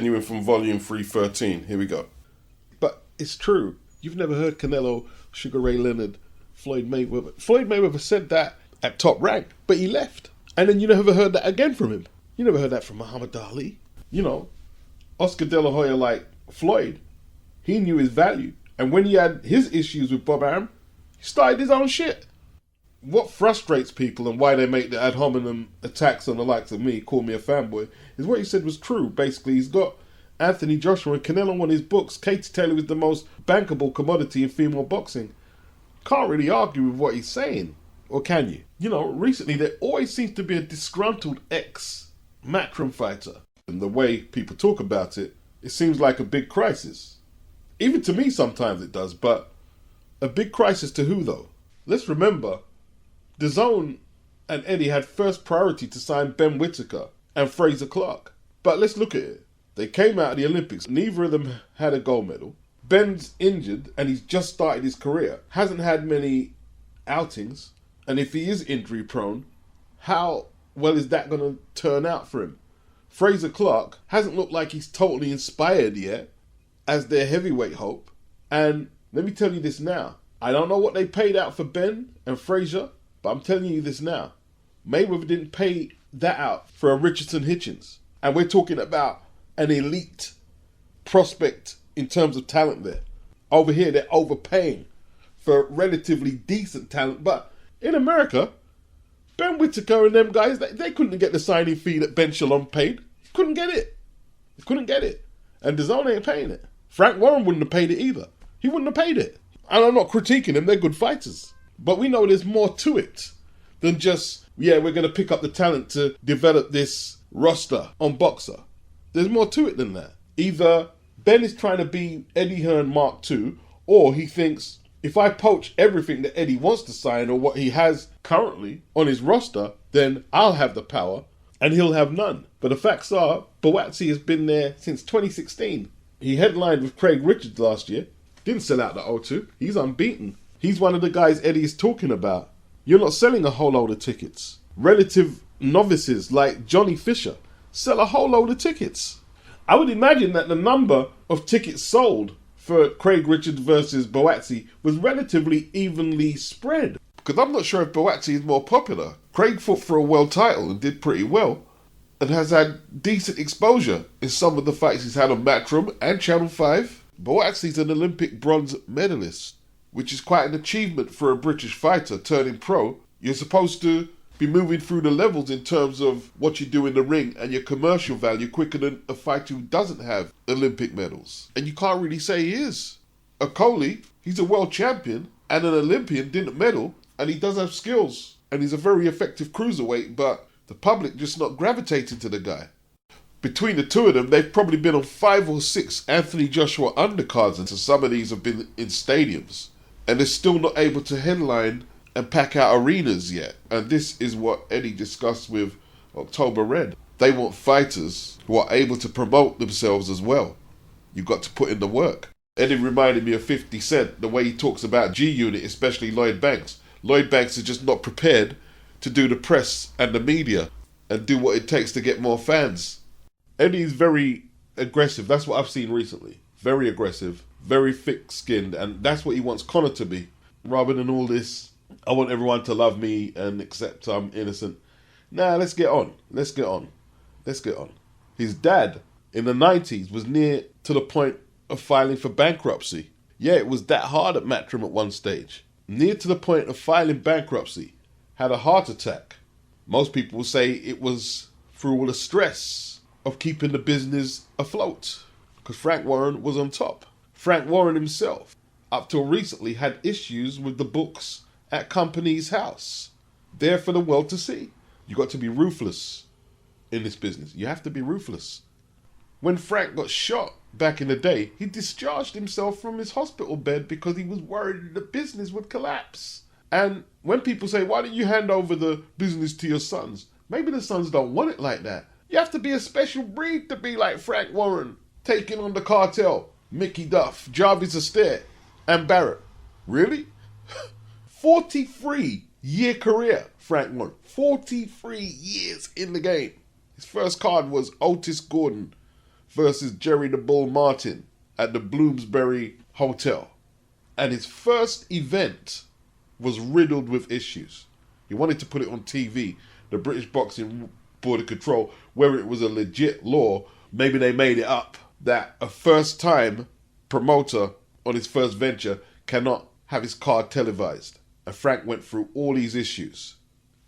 Continuing from volume 313. Here we go. But it's true. You've never heard Canelo, Sugar Ray Leonard, Floyd Mayweather. Floyd Mayweather said that at Top Rank, but he left. And then you never heard that again from him. You never heard that from Muhammad Ali. You know, Oscar De La Hoya, like Floyd, he knew his value. And when he had his issues with Bob Arum, he started his own shit. What frustrates people and why they make the ad hominem attacks on the likes of me, call me a fanboy, is what he said was true. Basically, he's got Anthony Joshua and Canelo on his books. Katie Taylor is the most bankable commodity in female boxing. Can't really argue with what he's saying. Or can you? You know, recently there always seems to be a disgruntled ex-MATCHROOM fighter. And the way people talk about it, it seems like a big crisis. Even to me sometimes it does, but a big crisis to who though? Let's remember, DAZN and Eddie had first priority to sign Ben Whittaker and Fraser Clark. But let's look at it. They came out of the Olympics. Neither of them had a gold medal. Ben's injured and he's just started his career. Hasn't had many outings. And if he is injury prone, how well is that going to turn out for him? Fraser Clark hasn't looked like he's totally inspired yet as their heavyweight hope. And let me tell you this now. I don't know what they paid out for Ben and Fraser, but I'm telling you this now. Mayweather didn't pay that out for a Richardson Hitchens. And we're talking about an elite prospect in terms of talent there. Over here, they're overpaying for relatively decent talent. But in America, Ben Whittaker and them guys, they couldn't get the signing fee that Ben Shalom paid. Couldn't get it. Couldn't get it. And DAZN ain't paying it. Frank Warren wouldn't have paid it either. He wouldn't have paid it. And I'm not critiquing them, they're good fighters. But we know there's more to it than just, yeah, we're going to pick up the talent to develop this roster on Boxer. There's more to it than that. Either Ben is trying to be Eddie Hearn Mark II, or he thinks, if I poach everything that Eddie wants to sign or what he has currently on his roster, then I'll have the power and he'll have none. But the facts are, Buatsi has been there since 2016. He headlined with Craig Richards last year. Didn't sell out the O2. He's unbeaten. He's one of the guys Eddie is talking about. You're not selling a whole load of tickets. Relative novices like Johnny Fisher sell a whole load of tickets. I would imagine that the number of tickets sold for Craig Richards versus Buatsi was relatively evenly spread. Because I'm not sure if Buatsi is more popular. Craig fought for a world title and did pretty well. And has had decent exposure in some of the fights he's had on MATCHROOM and Channel 5. Buatsi's an Olympic bronze medalist, which is quite an achievement for a British fighter turning pro. You're supposed to be moving through the levels in terms of what you do in the ring and your commercial value quicker than a fighter who doesn't have Olympic medals. And you can't really say he is. Okoli, he's a world champion and an Olympian, didn't medal, and he does have skills. And he's a very effective cruiserweight, but the public just not gravitating to the guy. Between the two of them, they've probably been on 5 or 6 Anthony Joshua undercards, and some of these have been in stadiums. And they're still not able to headline and pack out arenas yet. And this is what Eddie discussed with October Red. They want fighters who are able to promote themselves as well. You've got to put in the work. Eddie reminded me of 50 Cent, the way he talks about G-Unit, especially Lloyd Banks. Lloyd Banks is just not prepared to do the press and the media and do what it takes to get more fans. Eddie's very aggressive. That's what I've seen recently. Very aggressive, very thick-skinned, and that's what he wants Conor to be. Rather than all this, I want everyone to love me and accept I'm innocent. Nah, let's get on. Let's get on. Let's get on. His dad, in the 90s, was near to the point of filing for bankruptcy. Yeah, it was that hard at MATCHROOM at one stage. Near to the point of filing bankruptcy. Had a heart attack. Most people will say it was through all the stress of keeping the business afloat, because Frank Warren was on top. Frank Warren himself, up till recently, had issues with the books at Company's House. There for the world to see. You got to be ruthless in this business. You have to be ruthless. When Frank got shot back in the day, he discharged himself from his hospital bed because he was worried the business would collapse. And when people say, why don't you hand over the business to your sons? Maybe the sons don't want it like that. You have to be a special breed to be like Frank Warren, taking on the cartel, Mickey Duff, Jarvis Astaire, and Barrett. Really? 43-year career, Frank Warren. 43 years in the game. His first card was Otis Gordon, versus Jerry the Bull Martin at the Bloomsbury Hotel. And his first event was riddled with issues. He wanted to put it on TV. The British Boxing Board of Control, whether it was a legit law, maybe they made it up, that a first-time promoter on his first venture cannot have his card televised. And Frank went through all these issues.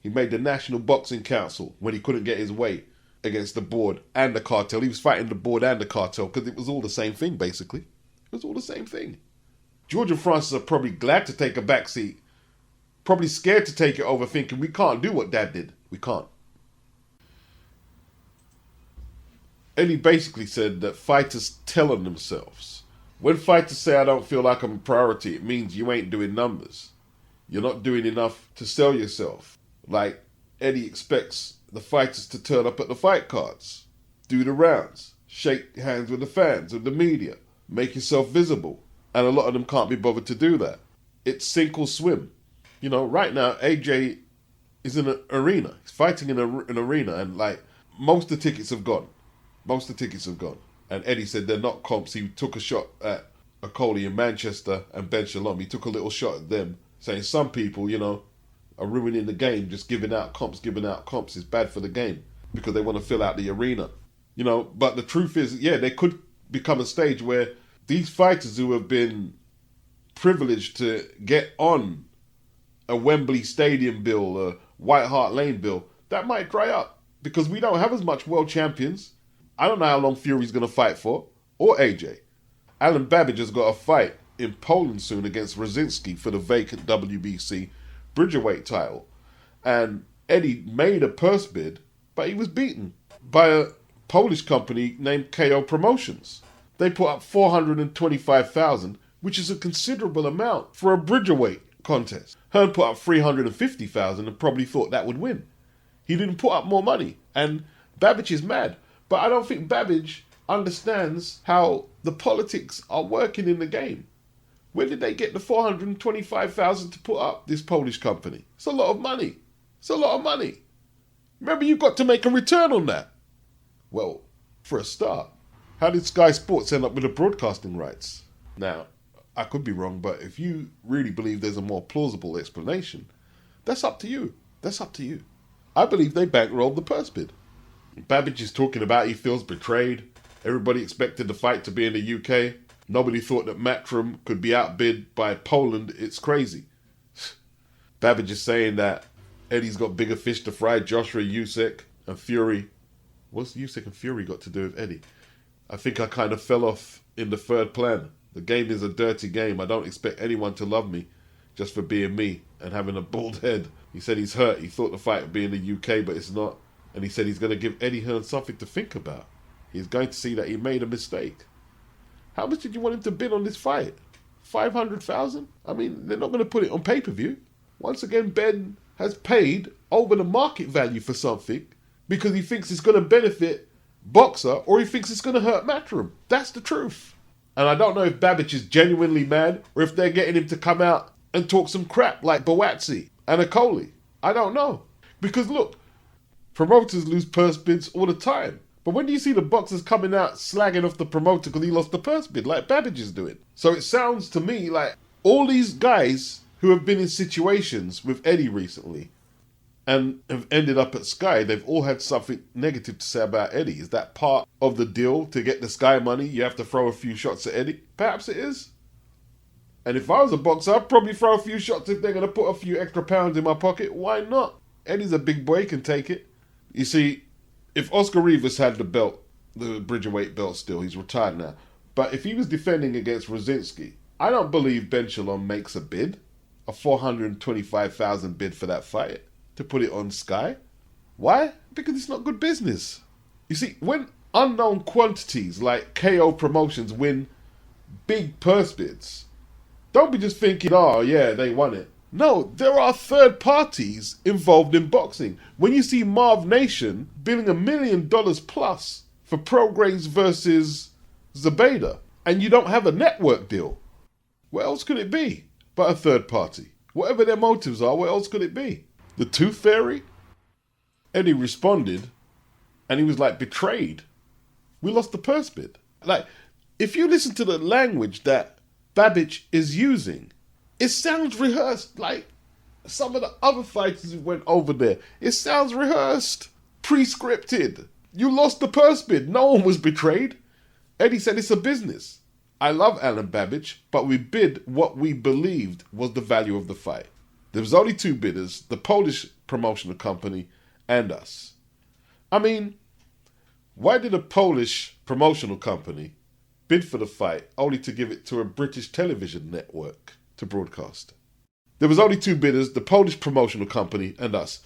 He made the National Boxing Council when he couldn't get his way against the board and the cartel. He was fighting the board and the cartel because it was all the same thing, basically. It was all the same thing. George and Francis are probably glad to take a backseat, probably scared to take it over, thinking we can't do what Dad did. We can't. And he basically said that fighters tell on themselves. When fighters say, I don't feel like I'm a priority, it means you ain't doing numbers. You're not doing enough to sell yourself. Like Eddie expects the fighters to turn up at the fight cards, do the rounds, shake hands with the fans, with the media, make yourself visible. And a lot of them can't be bothered to do that. It's sink or swim. You know, right now, AJ is in an arena. He's fighting in an arena, and like, most of the tickets have gone. Most of the tickets have gone. And Eddie said they're not comps. He took a shot at Okoli in Manchester and Ben Shalom. He took a little shot at them, saying some people, you know, are ruining the game, just giving out comps is bad for the game because they want to fill out the arena. You know, but the truth is, yeah, there could become a stage where these fighters who have been privileged to get on a Wembley Stadium bill, a White Hart Lane bill, that might dry up because we don't have as much world champions. I don't know how long Fury's going to fight for, or AJ. Alan Babbage has got a fight in Poland soon against Rosinski for the vacant WBC Bridgerweight title. And Eddie made a purse bid, but he was beaten by a Polish company named KO Promotions. They put up $425,000, which is a considerable amount for a Bridgerweight contest. Hearn put up $350,000 and probably thought that would win. He didn't put up more money, and Babbage is mad. But I don't think Babbage understands how the politics are working in the game. Where did they get the $425,000 to put up, this Polish company? It's a lot of money. It's a lot of money. Remember, you've got to make a return on that. Well, for a start, how did Sky Sports end up with the broadcasting rights? Now, I could be wrong, but if you really believe there's a more plausible explanation, that's up to you. That's up to you. I believe they bankrolled the purse bid. Babbage is talking about he feels betrayed. Everybody expected the fight to be in the UK. Nobody thought that MATCHROOM could be outbid by Poland. It's crazy. Babbage is saying that Eddie's got bigger fish to fry. Joshua, Usyk, and Fury. What's Usyk and Fury got to do with Eddie? I think I kind of fell off in the third plan. The game is a dirty game. I don't expect anyone to love me just for being me and having a bald head. He said he's hurt. He thought the fight would be in the UK, but it's not. And he said he's going to give Eddie Hearn something to think about. He's going to see that he made a mistake. How much did you want him to bid on this fight? 500,000? I mean, they're not going to put it on pay-per-view. Once again, Ben has paid over the market value for something because he thinks it's going to benefit Boxer or he thinks it's going to hurt MATCHROOM. That's the truth. And I don't know if Babbage is genuinely mad or if they're getting him to come out and talk some crap like Boatsi and Okoli. I don't know. Because look, promoters lose purse bids all the time. But when do you see the boxers coming out slagging off the promoter because he lost the purse bid like Babbage is doing? So it sounds to me like all these guys who have been in situations with Eddie recently and have ended up at Sky, they've all had something negative to say about Eddie. Is that part of the deal to get the Sky money? You have to throw a few shots at Eddie? Perhaps it is. And if I was a boxer, I'd probably throw a few shots if they're going to put a few extra pounds in my pocket. Why not? Eddie's a big boy, he can take it. You see, if Oscar Rivas had the belt, the Bridgerweight belt still, he's retired now. But if he was defending against Rosinski, I don't believe Ben Shalom makes a bid, a $425,000 bid for that fight, to put it on Sky. Why? Because it's not good business. You see, when unknown quantities like KO Promotions win big purse bids, don't be just thinking, oh yeah, they won it. No, there are third parties involved in boxing. When you see Marv Nation billing $1 million plus for Prograis versus Zabeda, and you don't have a network deal, what else could it be but a third party? Whatever their motives are, what else could it be? The Tooth Fairy? Eddie responded, and he was like betrayed. We lost the purse bid. Like, if you listen to the language that Babbage is using, it sounds rehearsed. Like some of the other fighters who went over there, it sounds rehearsed, pre-scripted. You lost the purse bid. No one was betrayed. Eddie said it's a business. I love Alan Babbage, but we bid what we believed was the value of the fight. There was only two bidders, the Polish promotional company and us. I mean, why did a Polish promotional company bid for the fight only to give it to a British television network to broadcast? There was only two bidders, the Polish promotional company and us.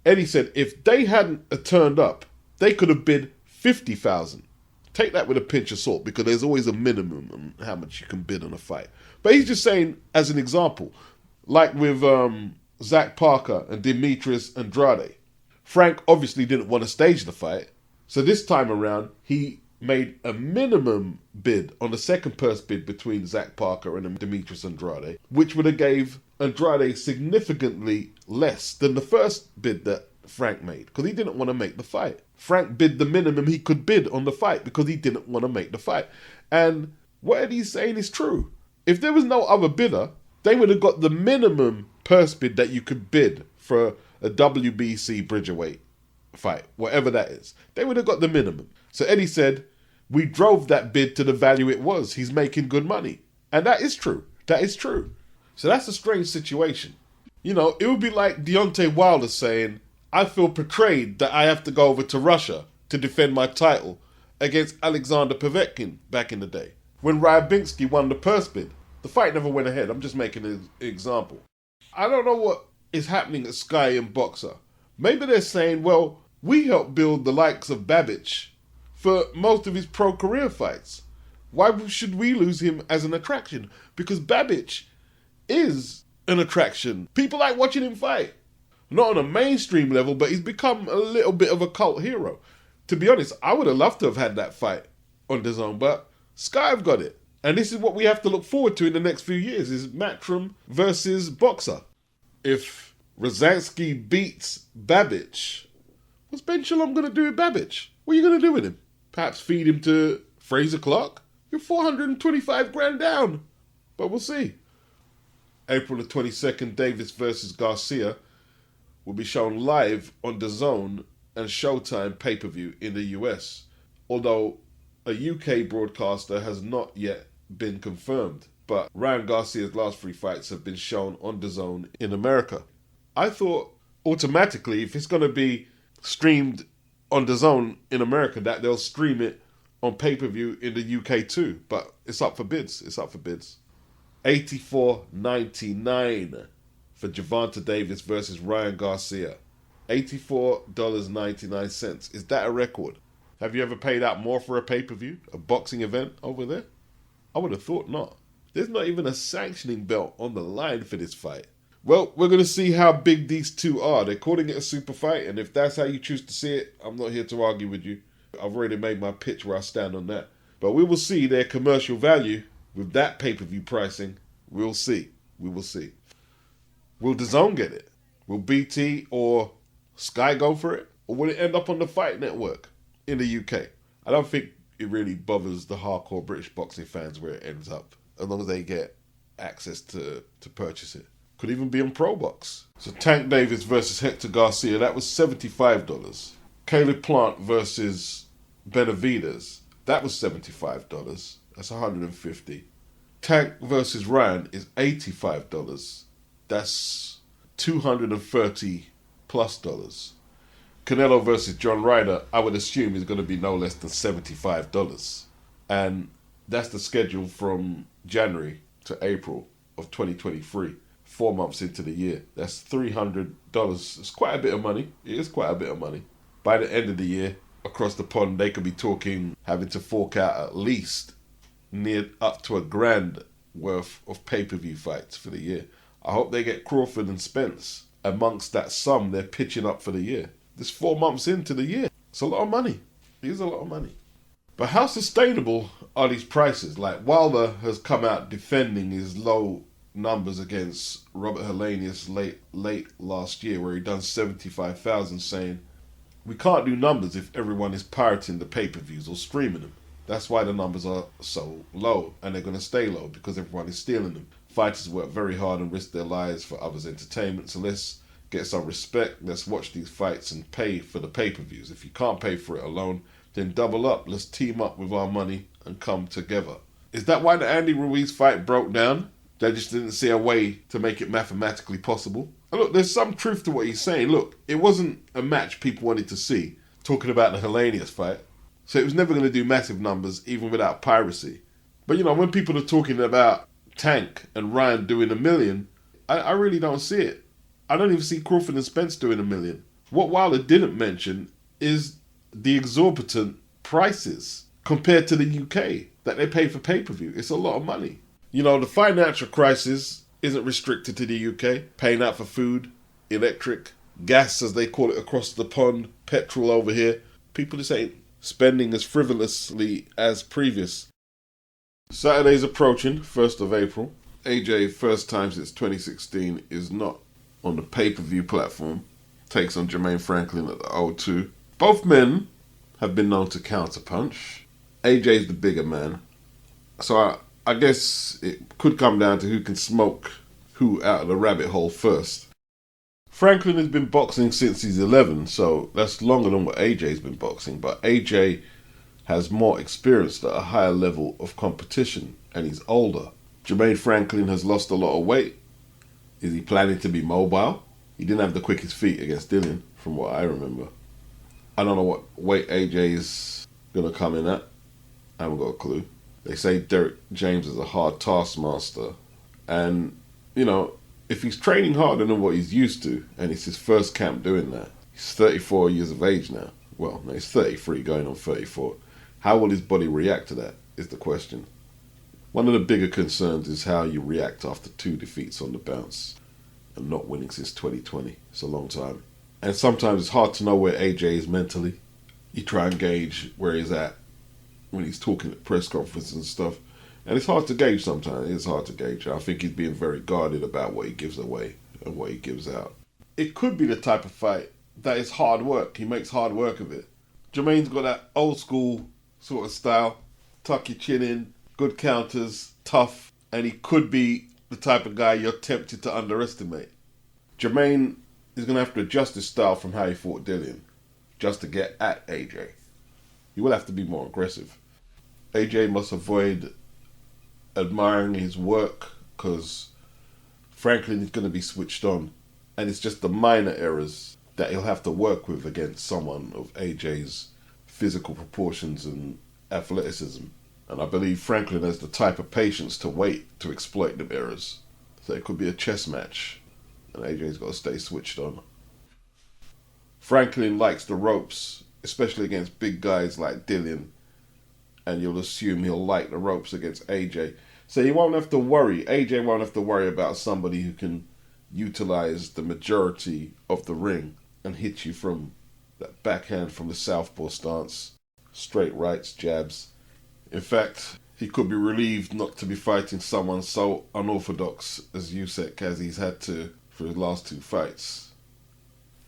Eddie said if they hadn't turned up, they could have bid 50,000. Take that with a pinch of salt, because there's always a minimum on how much you can bid on a fight. But he's just saying, as an example, like with Zach Parker and Demetrius Andrade, Frank obviously didn't want to stage the fight. So this time around, he made a minimum bid on the second purse bid between Zach Parker and Demetrius Andrade, which would have gave Andrade significantly less than the first bid that Frank made, because he didn't want to make the fight. Frank bid the minimum he could bid on the fight because he didn't want to make the fight. And what Eddie's saying is true. If there was no other bidder, they would have got the minimum purse bid that you could bid for a WBC Bridgerweight fight, whatever that is. They would have got the minimum. So Eddie said, we drove that bid to the value it was. He's making good money. And that is true. That is true. So that's a strange situation. You know, it would be like Deontay Wilder saying, I feel betrayed that I have to go over to Russia to defend my title against Alexander Povetkin back in the day, when Ryabinski won the purse bid. The fight never went ahead. I'm just making an example. I don't know what is happening at Sky and Boxer. Maybe they're saying, well, we helped build the likes of Babbage for most of his pro career fights. Why should we lose him as an attraction? Because Babbage is an attraction. People like watching him fight. Not on a mainstream level, but he's become a little bit of a cult hero. To be honest, I would have loved to have had that fight on DAZN, but Sky have got it. And this is what we have to look forward to in the next few years, is MATCHROOM versus Boxer. If Rosansky beats Babbage, what's Ben Shalom going to do with Babbage? What are you going to do with him? Perhaps feed him to Fraser Clark? You're 425 grand down. But we'll see. April the 22nd, Davis versus Garcia will be shown live on DAZN and Showtime pay-per-view in the US, although a UK broadcaster has not yet been confirmed. But Ryan Garcia's last three fights have been shown on DAZN in America. I thought automatically, if it's going to be streamed on DAZN in America, that they'll stream it on pay-per-view in the UK too. But it's up for bids. It's up for bids. $84.99 for Gervonta Davis versus Ryan Garcia. $84.99. Is that a record? Have you ever paid out more for a pay-per-view? A boxing event over there? I would have thought not. There's not even a sanctioning belt on the line for this fight. Well, we're going to see how big these two are. They're calling it a super fight, and if that's how you choose to see it, I'm not here to argue with you. I've already made my pitch where I stand on that. But we will see their commercial value with that pay-per-view pricing. We'll see. We will see. Will DAZN get it? Will BT or Sky go for it? Or will it end up on the Fight Network in the UK? I don't think it really bothers the hardcore British boxing fans where it ends up, as long as they get access to purchase it. Could even be on ProBox. So Tank Davis versus Hector Garcia, that was $75. Caleb Plant versus Benavidez, that was $75. That's $150. Tank versus Ryan is $85. That's $230 plus. Canelo versus John Ryder, I would assume, is going to be no less than $75. And that's the schedule from January to April of 2023. 4 months into the year. That's $300. It's quite a bit of money. It is quite a bit of money. By the end of the year, across the pond, they could be talking having to fork out at least near up to $1,000 worth of pay-per-view fights for the year. I hope they get Crawford and Spence amongst that sum they're pitching up for the year. This 4 months into the year. It's a lot of money. It is a lot of money. But how sustainable are these prices? Like, Wilder has come out defending his low numbers against Robert Helenius late last year, where he done 75,000, saying we can't do numbers if everyone is pirating the pay-per-views or streaming them. That's why the numbers are so low, and they're going to stay low because everyone is stealing them. Fighters work very hard and risk their lives for others' entertainment, so let's get some respect. Let's watch these fights and pay for the pay-per-views. If you can't pay for it alone, then double up. Let's team up with our money and come together. Is that why the Andy Ruiz fight broke down? They just didn't see a way to make it mathematically possible. And look, there's some truth to what he's saying. Look, it wasn't a match people wanted to see, talking about the HELENIUS fight. So it was never going to do massive numbers, even without piracy. But, you know, when people are talking about Tank and Ryan doing $1 million, I really don't see it. I don't even see Crawford and Spence doing $1 million. What Wilder didn't mention is the exorbitant prices compared to the UK that they pay for pay-per-view. It's a lot of money. You know, the financial crisis isn't restricted to the UK. Paying out for food, electric, gas as they call it across the pond, petrol over here. People just ain't spending as frivolously as previous. Saturday's approaching, 1st of April. AJ, first time since 2016, is not on the pay-per-view platform. Takes on Jermaine Franklin at the O2. Both men have been known to counterpunch. AJ's the bigger man. So I guess it could come down to who can smoke who out of the rabbit hole first. Franklin has been boxing since he's 11, so that's longer than what AJ's been boxing. But AJ has more experience at a higher level of competition, and he's older. Jermaine Franklin has lost a lot of weight. Is he planning to be mobile? He didn't have the quickest feet against Dillian, from what I remember. I don't know what weight AJ is going to come in at. I haven't got a clue. They say Derek James is a hard taskmaster. And, you know, if he's training harder than what he's used to, and it's his first camp doing that, he's 34 years of age now. Well, no, he's 33 going on 34. How will his body react to that is the question. One of the bigger concerns is how you react after 2 defeats on the bounce and not winning since 2020. It's a long time. And sometimes it's hard to know where AJ is mentally. You try and gauge where he's at when he's talking at press conferences and stuff. And it's hard to gauge sometimes. It's hard to gauge. I think he's being very guarded about what he gives away and what he gives out. It could be the type of fight that is hard work. He makes hard work of it. Jermaine's got that old school sort of style. Tuck your chin in, good counters, tough. And he could be the type of guy you're tempted to underestimate. Jermaine is going to have to adjust his style from how he fought Dillian just to get at AJ. He will have to be more aggressive. AJ must avoid admiring his work because Franklin is going to be switched on, and it's just the minor errors that he'll have to work with against someone of AJ's physical proportions and athleticism. And I believe Franklin has the type of patience to wait to exploit them errors. So it could be a chess match, and AJ's got to stay switched on. Franklin likes the ropes, especially against big guys like Dillian, and you'll assume he'll like the ropes against AJ. So he won't have to worry. AJ won't have to worry about somebody who can utilize the majority of the ring and hit you from that backhand from the southpaw stance, straight rights, jabs. In fact, he could be relieved not to be fighting someone so unorthodox as Usyk as he's had to for his last 2 fights.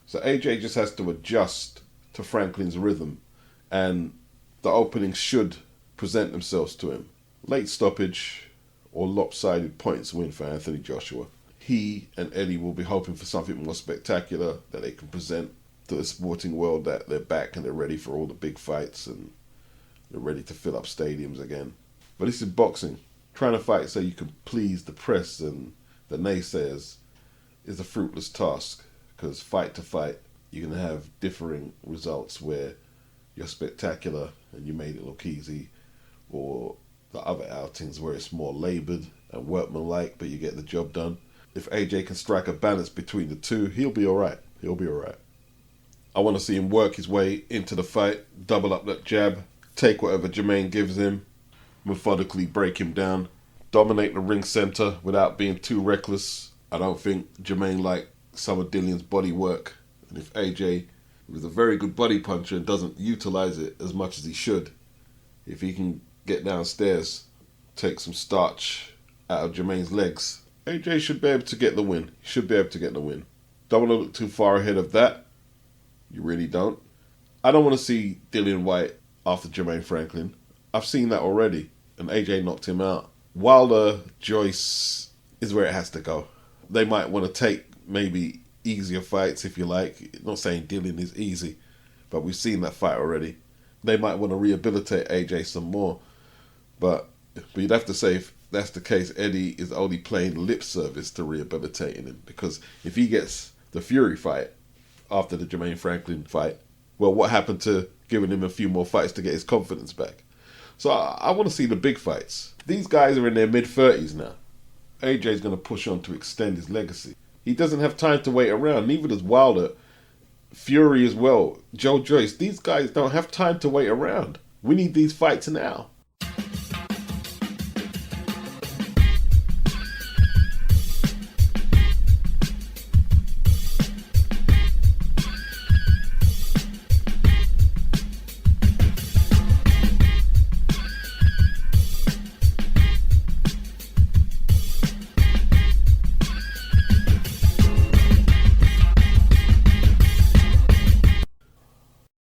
So AJ just has to adjust to Franklin's rhythm, and the openings should present themselves to him. Late stoppage or lopsided points win for Anthony Joshua. He and Eddie will be hoping for something more spectacular that they can present to the sporting world, that they're back and they're ready for all the big fights and they're ready to fill up stadiums again. But this is boxing. Trying to fight so you can please the press and the naysayers is a fruitless task, because fight to fight you're going to have differing results where you're spectacular and you made it look easy, or the other outings where it's more laboured and workmanlike but you get the job done. If AJ can strike a balance between the two, he'll be alright. He'll be alright. I want to see him work his way into the fight, double up that jab, take whatever Jermaine gives him, methodically break him down, dominate the ring centre without being too reckless. I don't think Jermaine liked some of Dillian's body work, and if AJ was a very good body puncher and doesn't utilise it as much as he should, if he can get downstairs, take some starch out of Jermaine's legs, AJ should be able to get the win. He should be able to get the win. Don't want to look too far ahead of that. You really don't. I don't want to see Dillian White after Jermaine Franklin. I've seen that already, and AJ knocked him out. Wilder, Joyce is where it has to go. They might want to take maybe easier fights, if you like. Not saying Dillian is easy, but we've seen that fight already. They might want to rehabilitate AJ some more. But you'd have to say, if that's the case, Eddie is only playing lip service to rehabilitating him. Because if he gets the Fury fight after the Jermaine Franklin fight, well, what happened to giving him a few more fights to get his confidence back? So I want to see the big fights. These guys are in their mid-30s now. AJ's going to push on to extend his legacy. He doesn't have time to wait around. Neither does Wilder. Fury as well. Joe Joyce. These guys don't have time to wait around. We need these fights now.